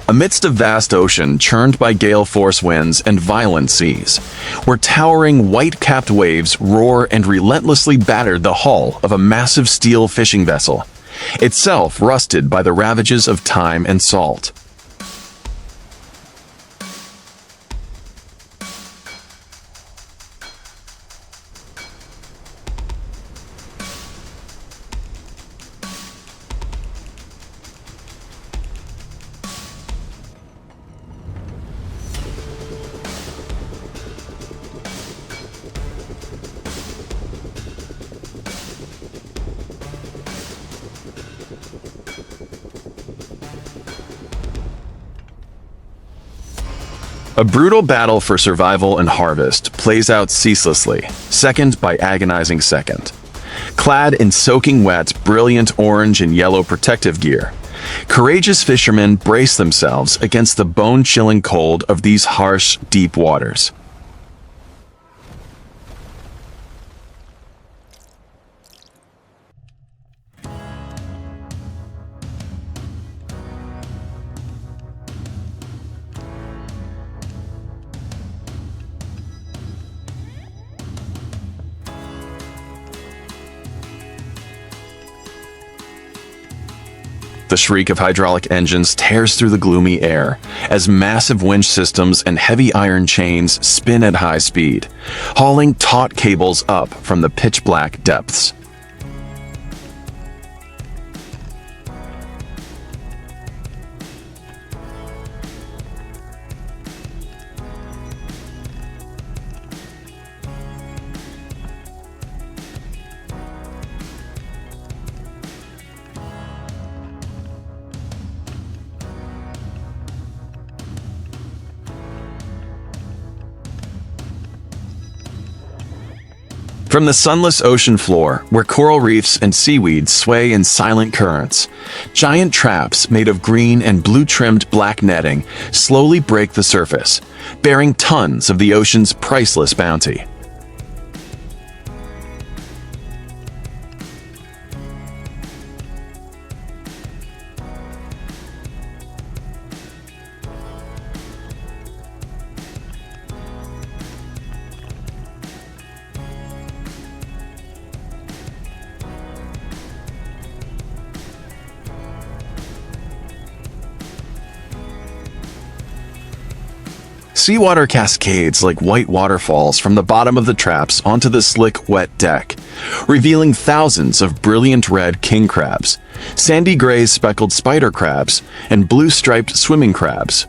Amidst a vast ocean churned by gale-force winds and violent seas, where towering white-capped waves roar and relentlessly batter the hull of a massive steel fishing vessel, itself rusted by the ravages of time and salt. A brutal battle for survival and harvest plays out ceaselessly, second by agonizing second. Clad in soaking wet, brilliant orange and yellow protective gear, courageous fishermen brace themselves against the bone-chilling cold of these harsh, deep waters. The shriek of hydraulic engines tears through the gloomy air as massive winch systems and heavy iron chains spin at high speed, hauling taut cables up from the pitch-black depths. From the sunless ocean floor, where coral reefs and seaweed sway in silent currents, giant traps made of green and blue-trimmed black netting slowly break the surface, bearing tons of the ocean's priceless bounty. Seawater cascades like white waterfalls from the bottom of the traps onto the slick, wet deck, revealing thousands of brilliant red king crabs, sandy gray speckled spider crabs, and blue-striped swimming crabs.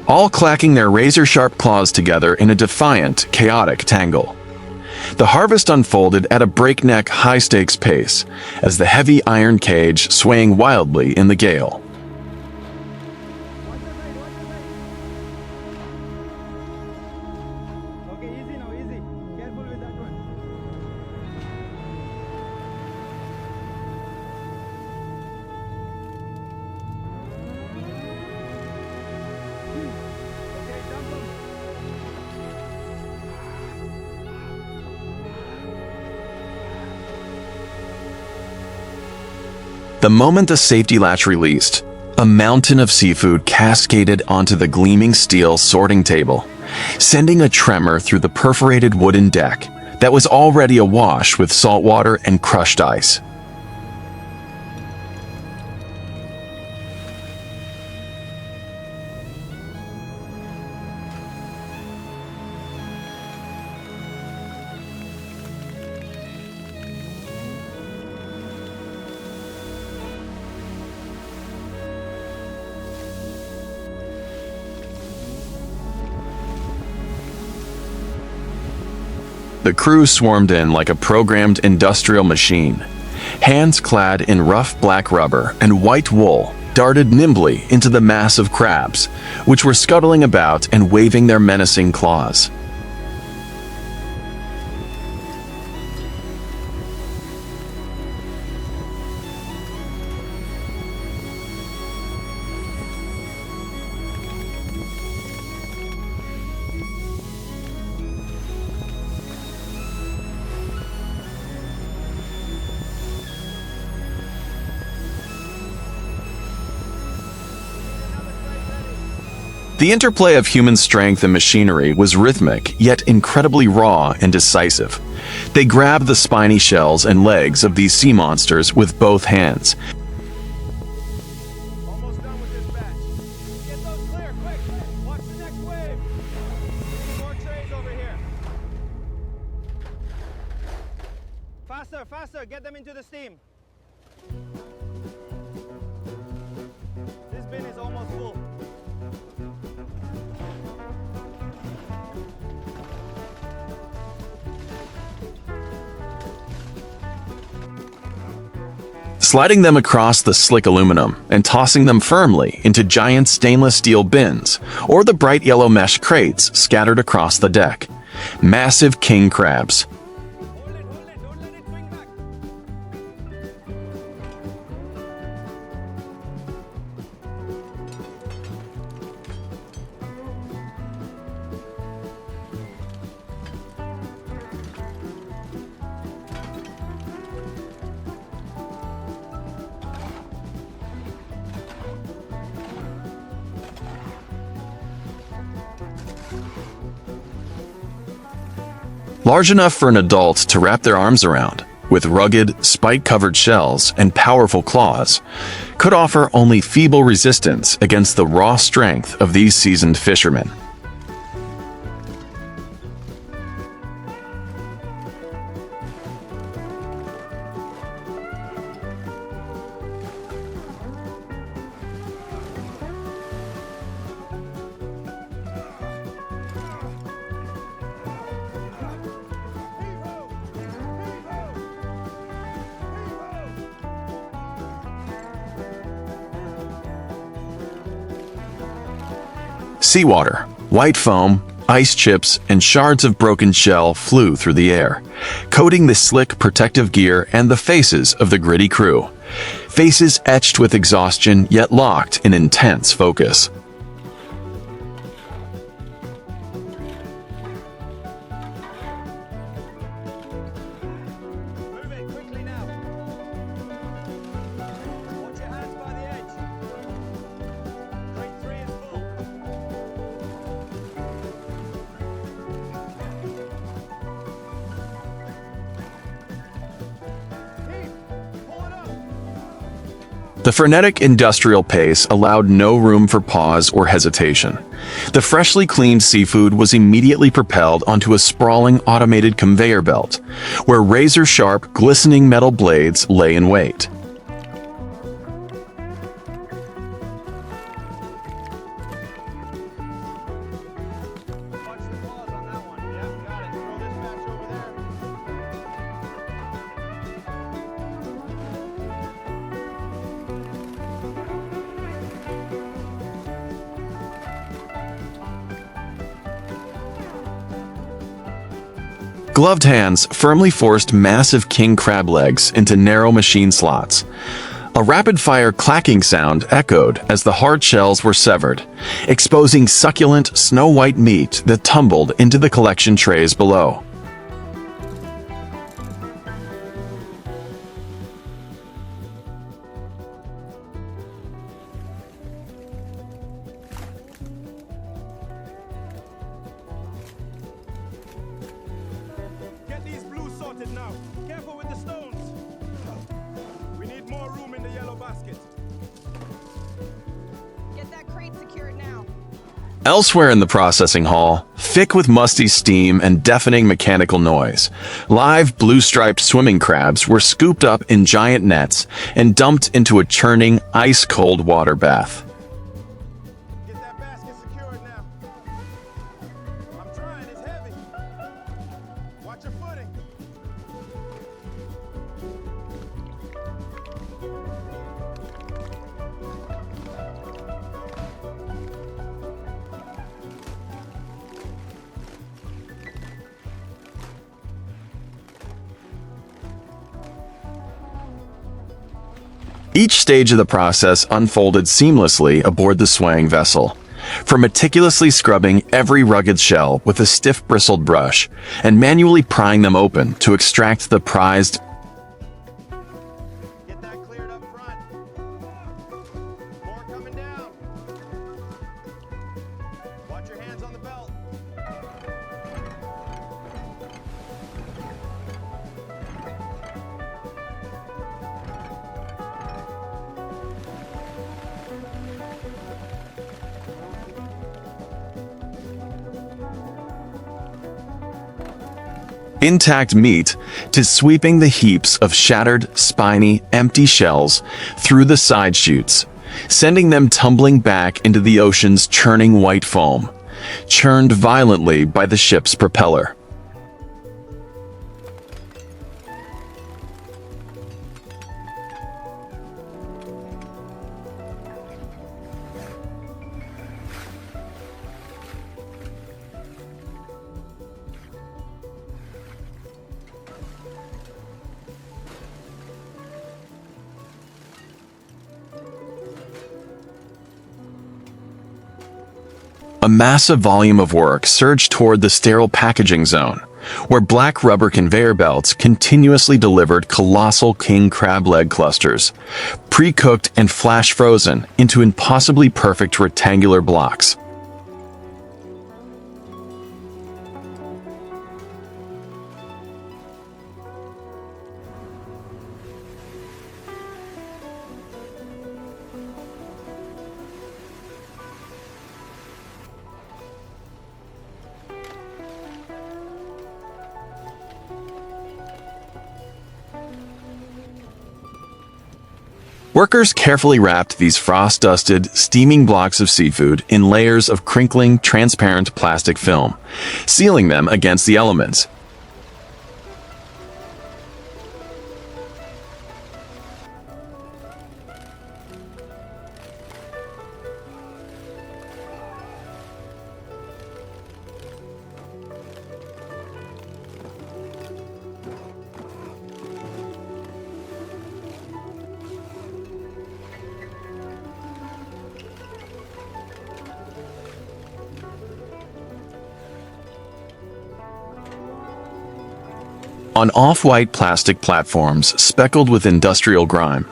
All clacking their razor-sharp claws together in a defiant, chaotic tangle. The harvest unfolded at a breakneck, high-stakes pace, as the heavy iron cage swaying wildly in the gale. Okay, easy now, easy. Careful with that one. Okay, jump up. The moment the safety latch released, a mountain of seafood cascaded onto the gleaming steel sorting table, sending a tremor through the perforated wooden deck that was already awash with salt water and crushed ice. The crew swarmed in like a programmed industrial machine, hands clad in rough black rubber and white wool, darted nimbly into the mass of crabs, which were scuttling about and waving their menacing claws. The interplay of human strength and machinery was rhythmic, yet incredibly raw and decisive. They grabbed the spiny shells and legs of these sea monsters with both hands. Almost done with this batch. Get those clear, quick! Watch the next wave! More trays over here. Faster, faster! Get them into the steam. This bin is almost full. Sliding them across the slick aluminum and tossing them firmly into giant stainless steel bins or the bright yellow mesh crates scattered across the deck. Massive king crabs. Hold it, don't let it swing back. Large enough for an adult to wrap their arms around, with rugged, spike-covered shells and powerful claws, could offer only feeble resistance against the raw strength of these seasoned fishermen. Seawater, white foam, ice chips, and shards of broken shell flew through the air, coating the slick protective gear and the faces of the gritty crew. Faces etched with exhaustion yet locked in intense focus. Move it quickly now. Watch your hands by the edge. Crate 3 is full. Keith, pull it up. The frenetic industrial pace allowed no room for pause or hesitation. The freshly cleaned seafood was immediately propelled onto a sprawling automated conveyor belt, where razor-sharp, glistening metal blades lay in wait. Watch the claws on that one. Yeah, got it. Throw this batch over there. Gloved hands firmly forced massive king crab legs into narrow machine slots. A rapid-fire clacking sound echoed as the hard shells were severed, exposing succulent, snow-white meat that tumbled into the collection trays below. Get these blues sorted now. Careful with the stones. We need more room in the yellow basket. Get that crate secured now. Elsewhere in the processing hall, thick with musty steam and deafening mechanical noise, live blue-striped swimming crabs were scooped up in giant nets and dumped into a churning, ice-cold water bath. Get that basket secured now. I'm trying, it's heavy. Watch your footing. Each stage of the process unfolded seamlessly aboard the swaying vessel. From meticulously scrubbing every rugged shell with a stiff bristled brush and manually prying them open to extract the prized. Get that cleared up front. More coming down. Watch your hands on the belt. Intact meat to sweeping the heaps of shattered, spiny, empty shells through the side chutes, sending them tumbling back into the ocean's churning white foam, churned violently by the ship's propeller. A massive volume of work surged toward the sterile packaging zone, where black rubber conveyor belts continuously delivered colossal king crab leg clusters, pre-cooked and flash frozen into impossibly perfect rectangular blocks. Workers carefully wrapped these frost-dusted, steaming blocks of seafood in layers of crinkling, transparent plastic film, sealing them against the elements. On off-white plastic platforms speckled with industrial grime,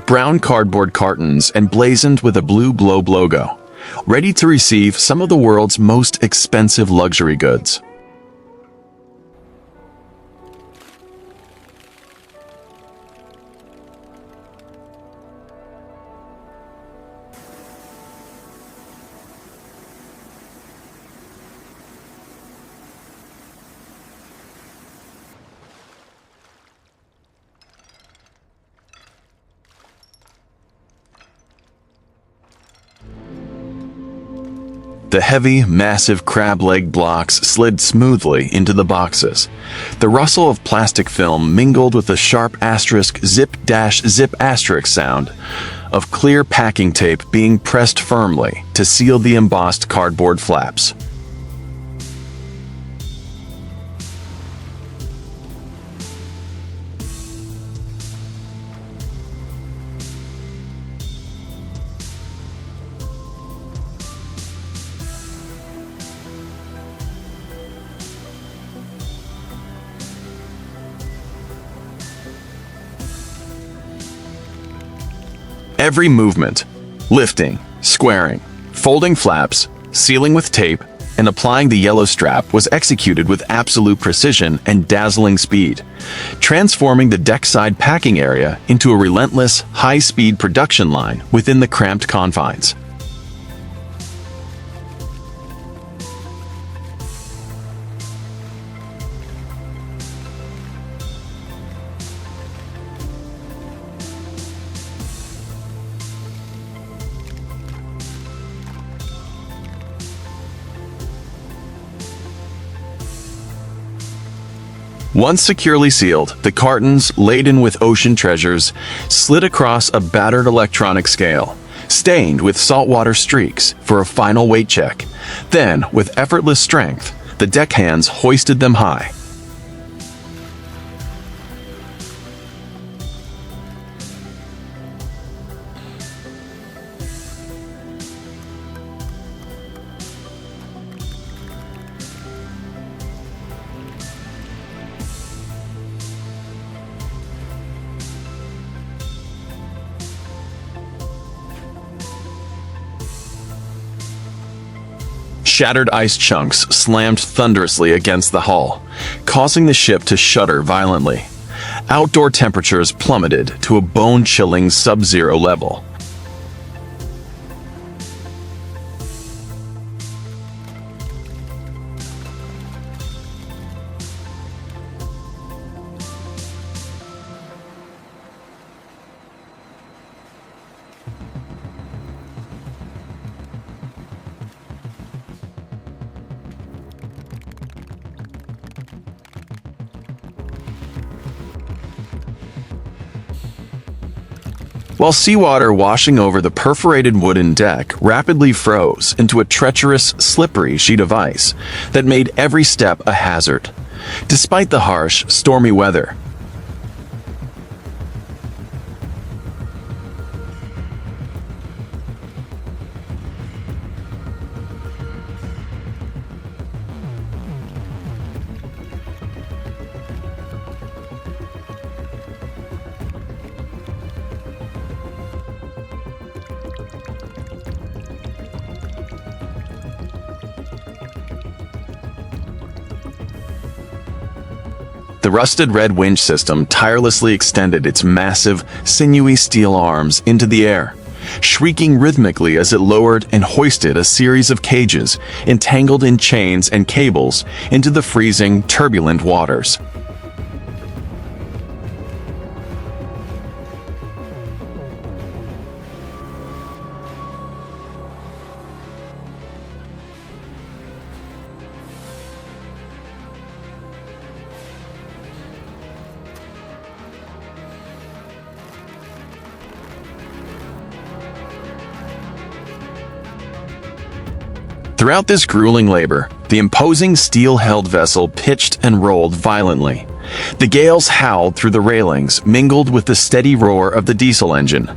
brown cardboard cartons emblazoned with a blue Globe logo, ready to receive some of the world's most expensive luxury goods. The heavy, massive crab leg blocks slid smoothly into the boxes. The rustle of plastic film mingled with the sharp asterisk zip-zip asterisk sound of clear packing tape being pressed firmly to seal the embossed cardboard flaps. Every movement, lifting, squaring, folding flaps, sealing with tape, and applying the yellow strap was executed with absolute precision and dazzling speed, transforming the deckside packing area into a relentless, high-speed production line within the cramped confines. Once securely sealed, the cartons, laden with ocean treasures, slid across a battered electronic scale, stained with saltwater streaks for a final weight check. Then, with effortless strength, the deckhands hoisted them high. Shattered ice chunks slammed thunderously against the hull, causing the ship to shudder violently. Outdoor temperatures plummeted to a bone-chilling sub-zero level. While seawater washing over the perforated wooden deck rapidly froze into a treacherous, slippery sheet of ice that made every step a hazard. Despite the harsh, stormy weather, the rusted red winch system tirelessly extended its massive, sinewy steel arms into the air, shrieking rhythmically as it lowered and hoisted a series of cages entangled in chains and cables into the freezing, turbulent waters. Throughout this grueling labor, the imposing steel-held vessel pitched and rolled violently. The gales howled through the railings, mingled with the steady roar of the diesel engine.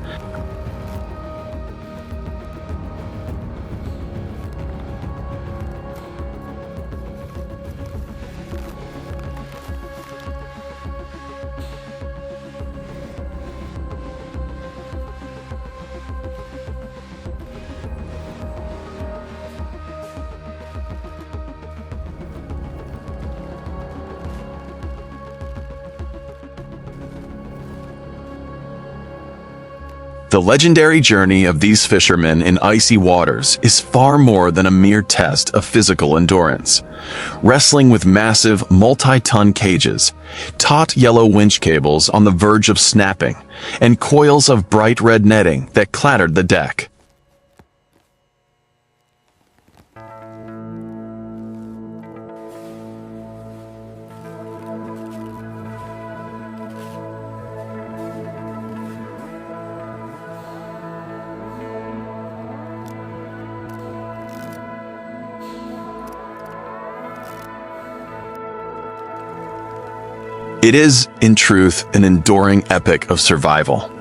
The legendary journey of these fishermen in icy waters is far more than a mere test of physical endurance. Wrestling with massive, multi-ton cages, taut yellow winch cables on the verge of snapping, and coils of bright red netting that clattered the deck. It is, in truth, an enduring epic of survival,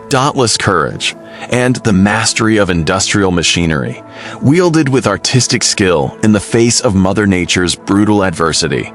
dauntless courage, and the mastery of industrial machinery, wielded with artistic skill in the face of Mother Nature's brutal adversity.